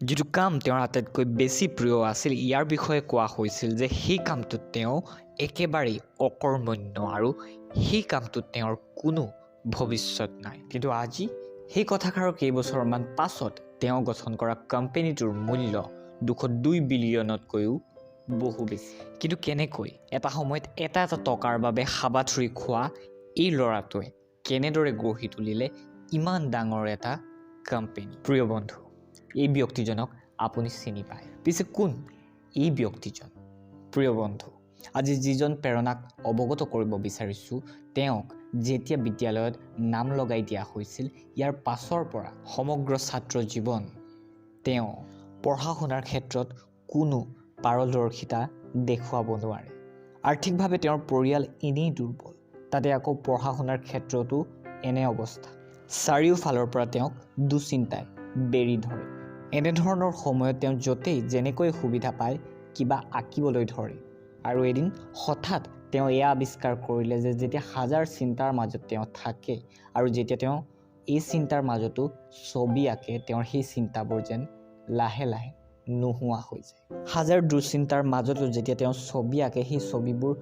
যিটো কাম তেওঁৰ আটাইতকৈ বেছি প্ৰিয় আছিল ইয়াৰ বিষয়ে কোৱা হৈছিল যে সেই কামটোত তেওঁ একেবাৰেই অকৰ্মণ্য আৰু সেই কামটোত তেওঁৰ কোনো ভৱিষ্যত নাই। কিন্তু আজি সেই কথাষাৰৰ কেইবছৰমান পাছত তেওঁ গঠন কৰা কোম্পানীটোৰ মূল্য 202 বিলিয়নতকৈও বহু বেছি। কিন্তু কেনেকৈ এটা সময়ত এটা টকাৰ বাবে হাবাথুৰি খোৱা এই ল'ৰাটোৱে কেনেদৰে গঢ়ি তুলিলে ইমান ডাঙৰ এটা কোম্পানী? প্ৰিয় বন্ধু, এই ব্যক্তিজনক আপুনি চিনি পায়। পিছে কোন এই ব্যক্তিজন? প্ৰিয় বন্ধু, আজি যিজন প্ৰেৰণাক অৱগত কৰিব বিচাৰিছোঁ, তেওঁক যেতিয়া বিদ্যালয়ত নাম লগাই দিয়া হৈছিল ইয়াৰ পাছৰ পৰা সমগ্ৰ ছাত্ৰ জীৱন তেওঁ পঢ়া শুনাৰ ক্ষেত্ৰত কোনো পাৰদৰ্শিতা দেখুৱাব নোৱাৰে। আৰ্থিকভাৱে তেওঁৰ পৰিয়াল এনেই দুৰ্বল, তাতে আকৌ পঢ়া শুনাৰ ক্ষেত্ৰতো এনে অৱস্থা। চাৰিওফালৰ পৰা তেওঁক দুশ্চিন্তাই বেৰি ধৰে। এনেধৰণৰ সময়ত তেওঁ য'তেই যেনেকৈ সুবিধা পায় কিবা আঁকিবলৈ ধৰে। আৰু এদিন হঠাৎ তেওঁ এয়া আৱিষ্কাৰ কৰিলে যে যেতিয়া হাজাৰ চিন্তাৰ মাজত তেওঁ থাকে আৰু যেতিয়া তেওঁ এই চিন্তাৰ মাজতো ছবি আঁকে, তেওঁৰ সেই চিন্তাবোৰ যেন লাহে লাহে নোহোৱা হৈ যায়। হাজাৰ দুশ্চিন্তাৰ মাজতো যেতিয়া তেওঁ ছবি আঁকে, সেই ছবিবোৰ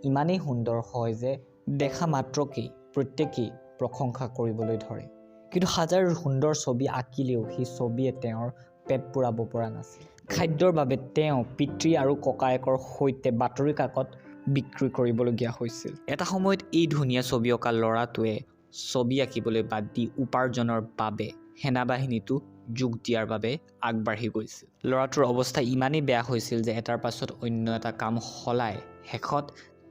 ইমানেই সুন্দৰ হয় যে দেখা মাত্ৰকেই প্ৰত্যেকেই প্ৰশংসা কৰিবলৈ ধৰে। কিন্তু হাজাৰ সুন্দৰ ছবি আঁকিলেও সেই ছবিয়ে তেওঁৰ পেট পূৰাব পৰা নাছিল। খাদ্যৰ বাবে তেওঁ পিতৃ আৰু ককায়েকৰ সৈতে বাতৰি কাকত বিক্ৰী কৰিবলগীয়া হৈছিল। এটা সময়ত এই ধুনীয়া ছবি অঁকা ল'ৰাটোৱে ছবি আঁকিবলৈ বাদ দি উপাৰ্জনৰ বাবে সেনাবাহিনীতো যোগ দিয়াৰ বাবে আগবাঢ়ি গৈছিল। ল'ৰাটোৰ অৱস্থা ইমানেই বেয়া হৈছিল যে এটাৰ পাছত অন্য এটা কাম সলাই শেষত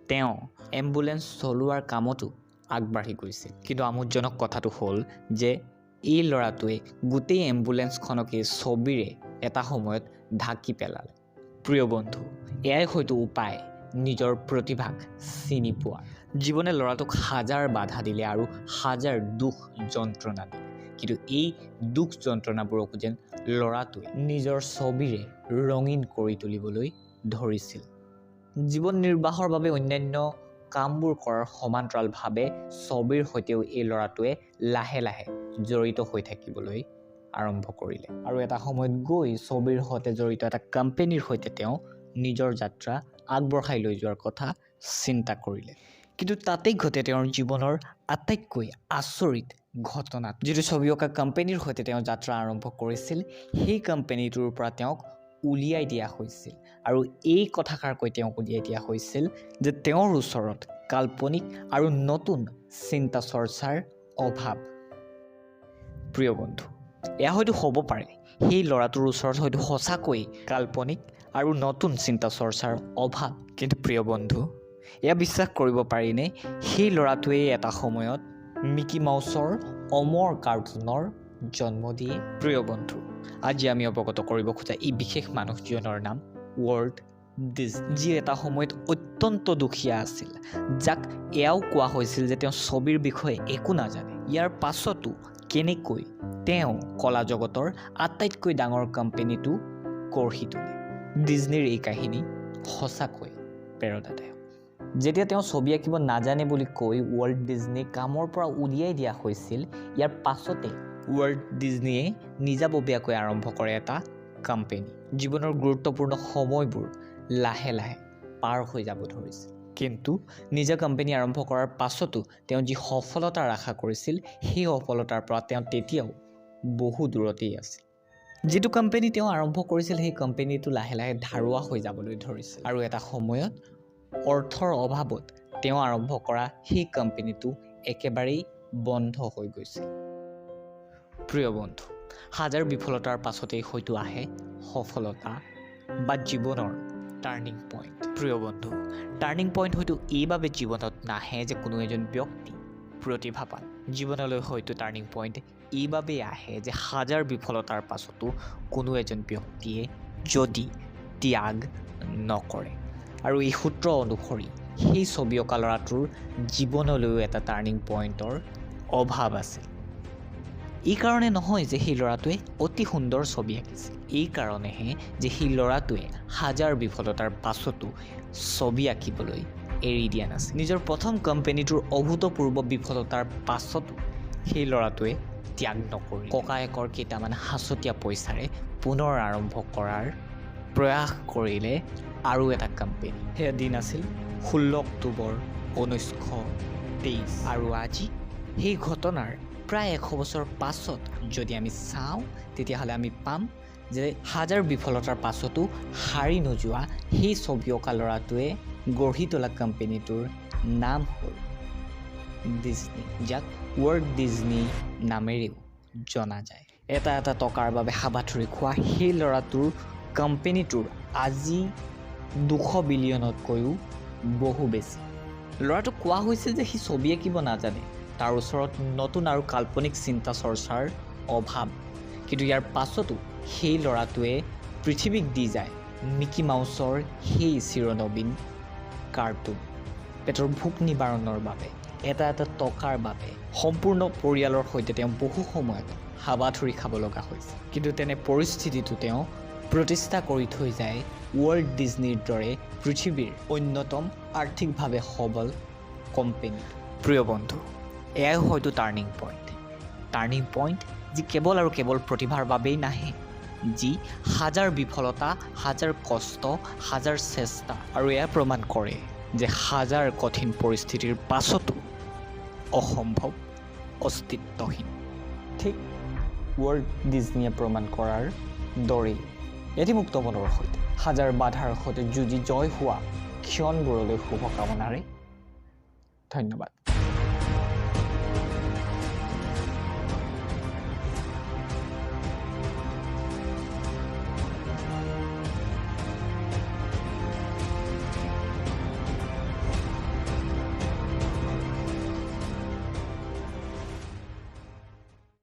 তেওঁ এম্বুলেন্স চলোৱাৰ কামতো আগবাঢ়ি গৈছিল। কিন্তু আমোদজনক কথাটো হ'ল যে এই ল'ৰাটোৱে গোটেই এম্বুলেন্সখনকে ছবিৰে এটা সময়ত ঢাকি পেলালে। প্ৰিয় বন্ধু, এয়াই হয়তো উপায় নিজৰ প্ৰতিভাক চিনি পোৱাৰ। জীৱনে ল'ৰাটোক হাজাৰ বাধা দিলে আৰু হাজাৰ দুখ যন্ত্ৰণা দিলে, কিন্তু এই দুখ যন্ত্ৰণাবোৰকো যেন ল'ৰাটোৱে নিজৰ ছবিৰে ৰঙীন কৰি তুলিবলৈ ধৰিছিল। জীৱন নিৰ্বাহৰ বাবে অন্যান্য কামবোৰ কৰাৰ সমান্তৰালভাৱে ছবিৰ সৈতেও এই ল'ৰাটোৱে লাহে লাহে জড়িত হৈ থাকিবলৈ আৰম্ভ কৰিলে। আৰু এটা সময়ত গৈ ছবিৰ সৈতে জড়িত এটা কোম্পানীৰ সৈতে তেওঁ নিজৰ যাত্ৰা আগবঢ়াই লৈ যোৱাৰ কথা চিন্তা কৰিলে। কিন্তু তাতেই ঘটে তেওঁৰ জীৱনৰ আটাইতকৈ আচৰিত ঘটনা। যিটো ছবি অঁকা কোম্পানীৰ সৈতে তেওঁ যাত্ৰা আৰম্ভ কৰিছিল, সেই কোম্পানীটোৰ পৰা তেওঁক উলিয়াই দিয়া হৈছিল। আৰু এই কথাষাৰ কৈ তেওঁক উলিয়াই দিয়া হৈছিল যে তেওঁৰ ওচৰত কাল্পনিক আৰু নতুন চিন্তা চৰ্চাৰ অভাৱ। প্ৰিয় বন্ধু, এয়া হয়তো হ'ব পাৰে সেই ল'ৰাটোৰ ওচৰত হয়তো সঁচাকৈ কাল্পনিক আৰু নতুন চিন্তা চৰ্চাৰ অভাৱ। কিন্তু প্ৰিয় বন্ধু, এয়া বিশ্বাস কৰিব পাৰিনে সেই ল'ৰাটোৱে এটা সময়ত মিকি মাউছৰ অমৰ কাৰ্টুনৰ জন্ম দিয়ে? প্ৰিয় বন্ধু, আজি আমি অৱগত কৰিব খোজা এই বিশেষ মানুহজনৰ নাম ৱল্ট ডিজনী, যি এটা সময়ত অত্যন্ত দুখীয়া আছিল, যাক এয়াও কোৱা হৈছিল যে তেওঁ ছবিৰ বিষয়ে একো নাজানে। ইয়াৰ পাছতো কেনেকৈ তেওঁ কলা জগতৰ আটাইতকৈ ডাঙৰ কোম্পানীটো গঢ়ি তোলে। ডিজনীৰ এই কাহিনী সঁচাকৈ প্ৰেৰণাদায়ক। যেতিয়া তেওঁ ছবি আঁকিব নাজানে বুলি কৈ ৱল্ট ডিজনীক কামৰ পৰা উলিয়াই দিয়া হৈছিল, ইয়াৰ পাছতে ৱল্ট ডিজনীয়ে নিজাববীয়াকৈ আৰম্ভ কৰে এটা কোম্পানী। জীৱনৰ গুৰুত্বপূৰ্ণ সময়বোৰ লাহে লাহে পাৰ হৈ যাব ধৰিছিল। কিন্তু নিজা কোম্পানী আৰম্ভ কৰাৰ পাছতো তেওঁ যি সফলতাৰ আশা কৰিছিল, সেই সফলতাৰ পৰা তেওঁ তেতিয়াও বহু দূৰতেই আছিল। যিটো কোম্পানী তেওঁ আৰম্ভ কৰিছিল, সেই কোম্পানীটো লাহে লাহে ধাৰুৱা হৈ যাবলৈ ধৰিছিল। আৰু এটা সময়ত অৰ্থৰ অভাৱত তেওঁ আৰম্ভ কৰা সেই কোম্পানীটো একেবাৰেই বন্ধ হৈ গৈছিল। প্ৰিয় বন্ধু, হাজাৰ বিফলতাৰ পাছতেই হয়তো আহে সফলতা বা জীৱনৰ টাৰ্ণিং পইণ্ট। প্ৰিয় বন্ধু, টাৰ্ণিং পইণ্ট হয়তো এইবাবে জীৱনত নাহে যে কোনো এজন ব্যক্তি প্ৰতিভাৱান। জীৱনলৈ হয়তো টাৰ্ণিং পইণ্ট এইবাবেই আহে যে হাজাৰ বিফলতাৰ পাছতো কোনো এজন ব্যক্তিয়ে যদি ত্যাগ নকৰে। আৰু এই সূত্ৰ অনুসৰি সেই ছবি অঁকা ল'ৰাটোৰ জীৱনলৈও এটা টাৰ্ণিং পইণ্টৰ অভাৱ আছিল। এই কাৰণে নহয় যে সেই ল'ৰাটোৱে অতি সুন্দৰ ছবি আঁকিছিল, এই কাৰণেহে যে সেই ল'ৰাটোৱে হাজাৰ বিফলতাৰ পাছতো ছবি আঁকিবলৈ এৰি দিয়া নাছিল। নিজৰ প্ৰথম কোম্পানীটোৰ অভূতপূৰ্ব বিফলতাৰ পাছতো সেই ল'ৰাটোৱে ত্যাগ নকৰি ককায়েকৰ কেইটামান হাঁচতীয়া পইচাৰে পুনৰ আৰম্ভ কৰাৰ প্ৰয়াস কৰিলে আৰু এটা কোম্পানী। সেয়া দিন আছিল 16 অক্টোবৰ 1923 আৰু আজি সেই ঘটনাৰ প্ৰায় 100 বছৰ পাছত যদি আমি চাওঁ তেতিয়াহ'লে আমি পাম যে হাজাৰ বিফলতাৰ পাছতো হাৰি নোযোৱা সেই ছবি অঁকা ল'ৰাটোৱে গঢ়ি তোলা কোম্পানীটোৰ নাম হ'ল ডিজনী, যাক ৱল্ট ডিজনী নামেৰেও জনা যায়। এটা টকাৰ বাবে হাবাথুৰি খোৱা সেই ল'ৰাটোৰ কোম্পানীটোৰ আজি 200 বিলিয়নতকৈও বহু বেছি। ল'ৰাটোক কোৱা হৈছিল যে সি ছবি আঁকিব নাজানে, তাৰ ওচৰত নতুন আৰু কাল্পনিক চিন্তা চৰ্চাৰ অভাৱ। কিন্তু ইয়াৰ পাছতো সেই ল'ৰাটোৱে পৃথিৱীক দি যায় মিকি মাউছৰ সেই চিৰনবীন কাৰ্টুন। পেটৰ ভোক নিবাৰণৰ বাবে এটা টকাৰ বাবে সম্পূৰ্ণ পৰিয়ালৰ সৈতে তেওঁ বহু সময়ত হাবাথুৰি খাব লগা হৈছে। কিন্তু তেনে পৰিস্থিতিটো তেওঁ প্ৰতিষ্ঠা কৰি থৈ যায় ৱল্ট ডিজনীৰ দৰে পৃথিৱীৰ অন্যতম আৰ্থিকভাৱে সবল কোম্পানী। প্ৰিয় বন্ধু, এয়াই হয়তো টাৰ্ণিং পইণ্ট যি কেৱল আৰু কেৱল প্ৰতিভাৰ বাবেই নাহে, যি হাজাৰ বিফলতা, হাজাৰ কষ্ট, হাজাৰ চেষ্টা আৰু এয়া প্ৰমাণ কৰে যে হাজাৰ কঠিন পৰিস্থিতিৰ পাছতো অসম্ভৱ অস্তিত্বহীন। ঠিক ৱল্ট ডিজনীয়ে প্ৰমাণ কৰাৰ দৰেই এটি মুক্ত মনৰ সৈতে হাজাৰ বাধাৰ সৈতে যুঁজি জয় হোৱা ক্ষণবোৰলৈ শুভকামনাৰে ধন্যবাদ।